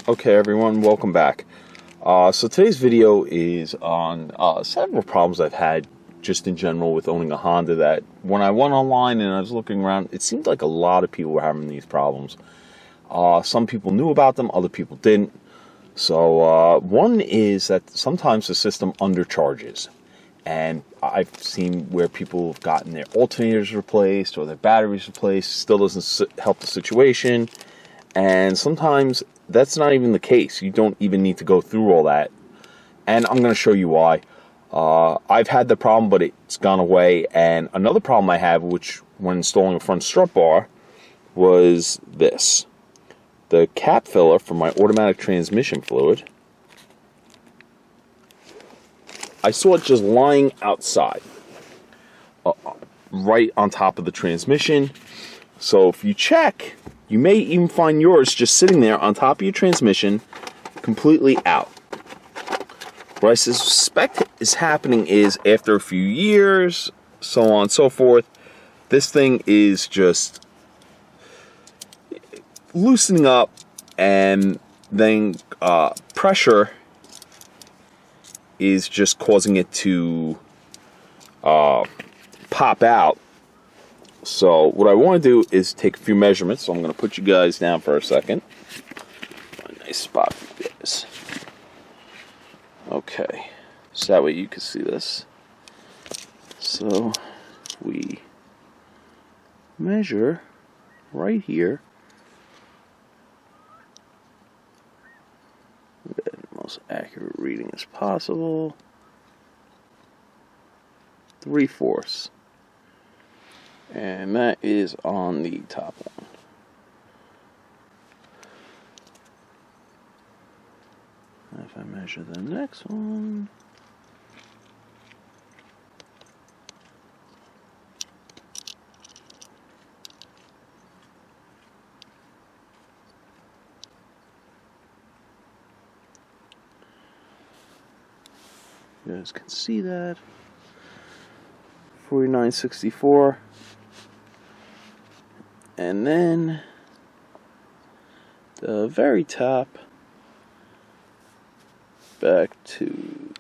Okay, everyone, welcome back. So today's video is on several problems I've had just in general with owning a Honda that when I went online and I was looking around, it seemed like a lot of people were having these problems. Some people knew about them, other people didn't. So one is that sometimes the system undercharges. And I've seen where people have gotten their alternators replaced or their batteries replaced. Still doesn't help the situation. And sometimes that's not even the case. You don't even need to go through all that. And I'm going to show you why. I've had the problem, but it's gone away. And another problem I have, which when installing a front strut bar, was this. The cap filler for my automatic transmission fluid. I saw it just lying outside, right on top of the transmission. So if you check, you may even find yours just sitting there on top of your transmission, completely out. What I suspect is happening is after a few years, so on and so forth, this thing is just loosening up, and then pressure is just causing it to pop out. So what I want to do is take a few measurements. So I'm going to put you guys down for a second. A nice spot for this. Okay, so that way you can see this. So we measure right here. Get the most accurate reading as possible. 3/4. And that is on the top one. If I measure the next one, you guys can see that 49.64. And then the very top back to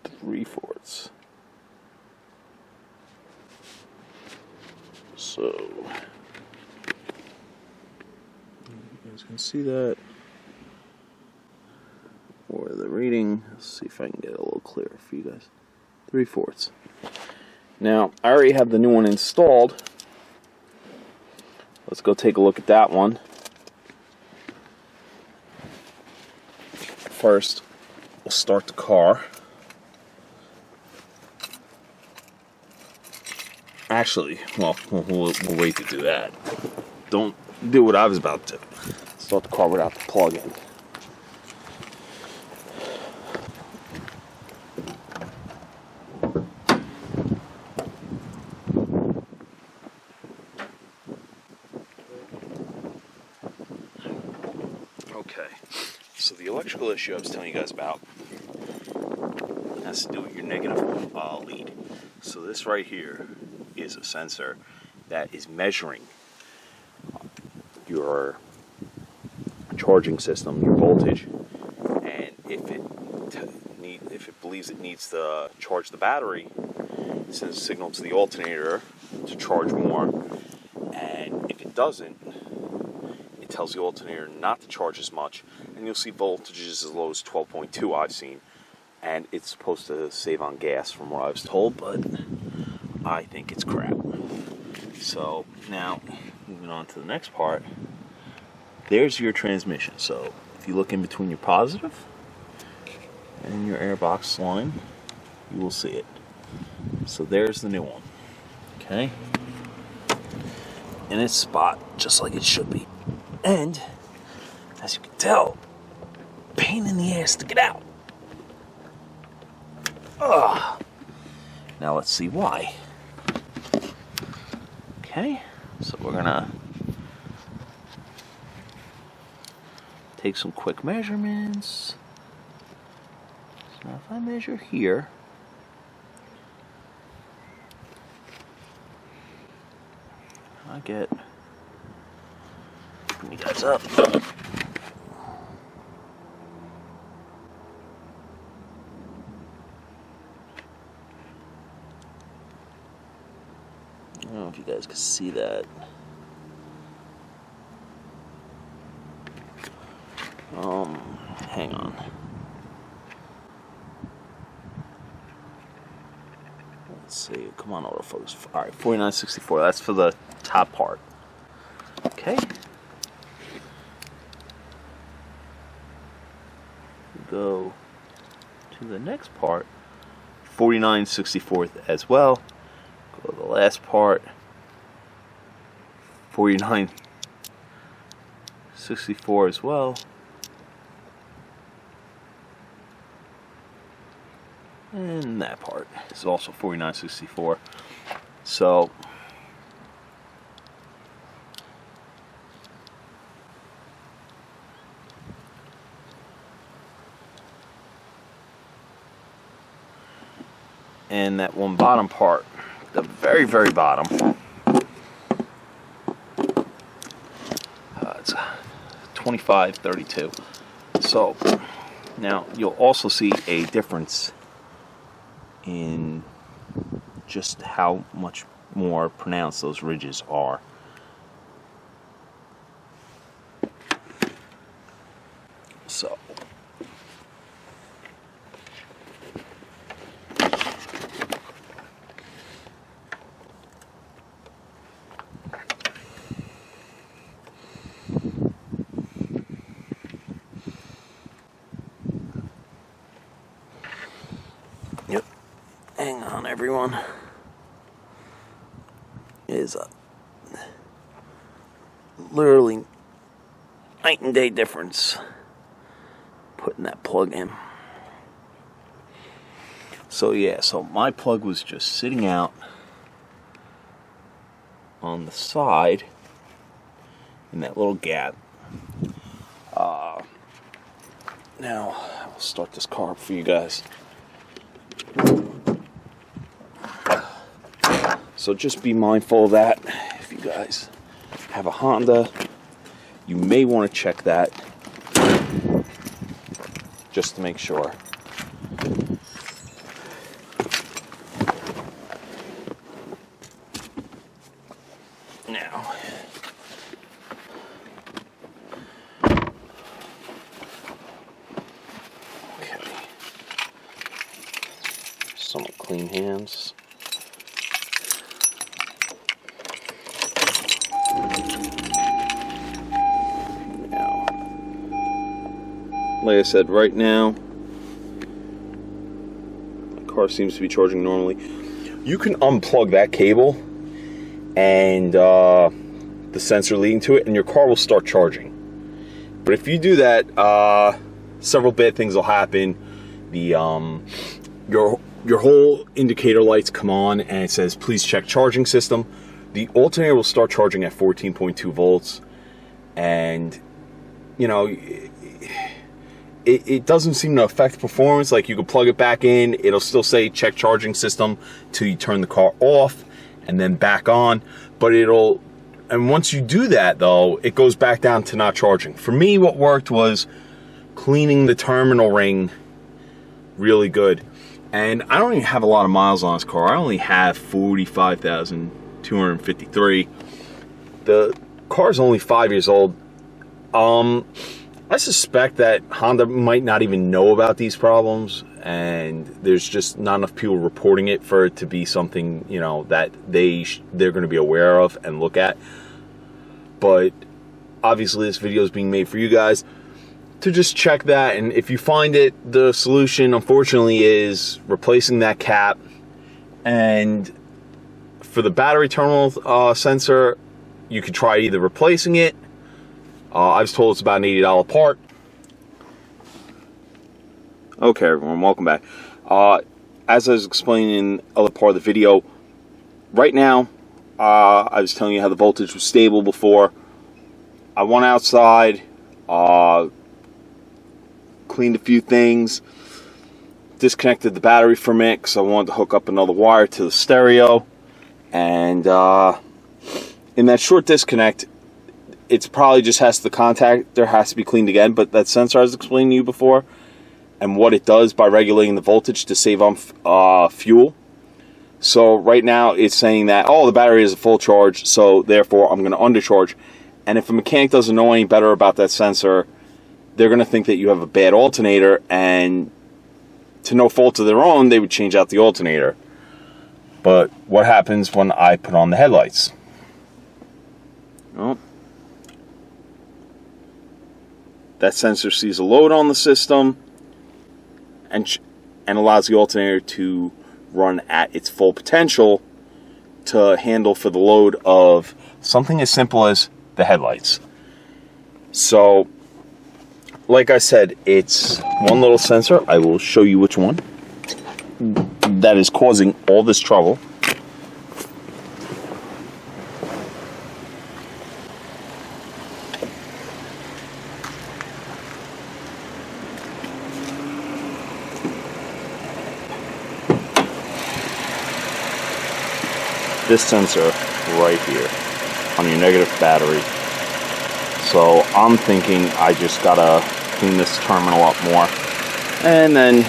3/4. So you guys can see that, or the reading. Let's see if I can get it a little clearer for you guys. 3/4. Now I already have the new one installed. Let's go take a look at that one. First, we'll start the car. Actually, well, we'll wait to do that. Don't do what I was about to. Start the car without the plug-in. Okay, so the electrical issue I was telling you guys about has to do with your negative lead. So this right here is a sensor that is measuring your charging system, your voltage, and if it believes it needs to charge the battery, it sends a signal to the alternator to charge more, and if it doesn't, it tells the alternator not to charge as much, and you'll see voltages as low as 12.2 I've seen, and it's supposed to save on gas from what I was told, but I think it's crap. So now, moving on to the next part, there's your transmission. So if you look in between your positive and your airbox line, you will see it. So there's the new one, okay? In its spot, just like it should be. And, as you can tell, pain in the ass to get out. Ugh. Now let's see why. Okay, so we're gonna take some quick measurements. So now if I measure here, I get, bring you guys up. guys can see that. Hang on. Let's see. Come on, autofocus. All right, 4964. That's for the top part. Okay. Go to the next part. 4964 as well. Go to the last part. 4964 as well. And that part is also 4964. So and that one bottom part, the very, very bottom, it's 2532. So now you'll also see a difference in just how much more pronounced those ridges are. So yep. Hang on, everyone. It is a literally night and day difference putting that plug in. So yeah, so my plug was just sitting out on the side in that little gap. Now I'll start this car up for you guys. So just be mindful of that. If you guys have a Honda, you may want to check that just to make sure. Now, okay, somewhat clean hands. Like I said, right now, my car seems to be charging normally. You can unplug that cable and the sensor leading to it, and your car will start charging. But if you do that, several bad things will happen. Your whole indicator lights come on, and it says, "Please check charging system." The alternator will start charging at 14.2 volts, and you know. It doesn't seem to affect performance. Like, you can plug it back in, it'll still say check charging system till you turn the car off and then back on. But and once you do that though, it goes back down to not charging. For me, what worked was cleaning the terminal ring really good. And I don't even have a lot of miles on this car. I only have 45,253. The car's only 5 years old. I suspect that Honda might not even know about these problems, and there's just not enough people reporting it for it to be something, you know, that they're going to be aware of and look at. But obviously this video is being made for you guys to just check that, and if you find it, the solution unfortunately is replacing that cap. And for the battery terminal sensor, you could try either replacing it. I was told it's about an $80 part. Okay, everyone, welcome back. As I was explaining in the other part of the video, right now, I was telling you how the voltage was stable before. I went outside, cleaned a few things, disconnected the battery from it because I wanted to hook up another wire to the stereo. And in that short disconnect, it's probably just the contactor has to be cleaned again, but that sensor I was explaining to you before, and what it does by regulating the voltage to save on fuel. So right now it's saying that, oh, the battery is a full charge, so therefore I'm going to undercharge. And if a mechanic doesn't know any better about that sensor, they're going to think that you have a bad alternator, and to no fault of their own, they would change out the alternator. But what happens when I put on the headlights? Well, that sensor sees a load on the system and allows the alternator to run at its full potential to handle for the load of something as simple as the headlights. So, like I said, it's one little sensor. I will show you which one that is causing all this trouble. This sensor right here on your negative battery. So I'm thinking I just gotta clean this terminal up more, and then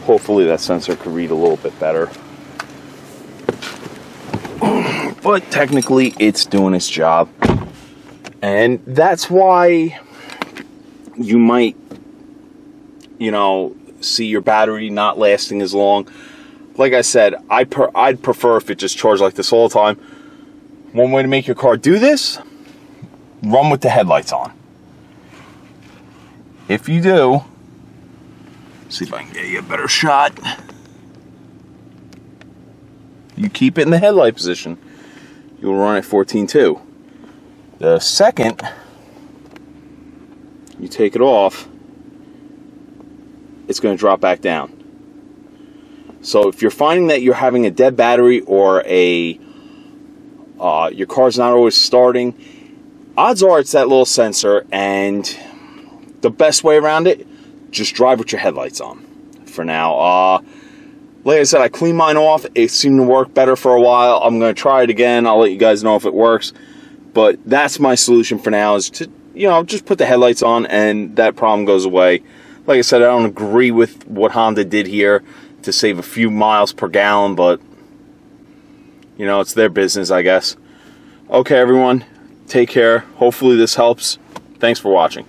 hopefully that sensor could read a little bit better. But technically it's doing its job, and that's why you might, see your battery not lasting as long. Like I said, I'd prefer if it just charged like this all the time. One way to make your car do this: run with the headlights on. If you do, see if I can get you a better shot. You keep it in the headlight position, you'll run at 14.2. The second you take it off, it's going to drop back down. So if you're finding that you're having a dead battery, or your car's not always starting, odds are it's that little sensor, and the best way around it, just drive with your headlights on for now. Like I said, I cleaned mine off. It seemed to work better for a while. I'm going to try it again. I'll let you guys know if it works. But that's my solution for now, is to, just put the headlights on and that problem goes away. Like I said, I don't agree with what Honda did here to save a few miles per gallon, but, it's their business, I guess. Okay, everyone, take care. Hopefully this helps. Thanks for watching.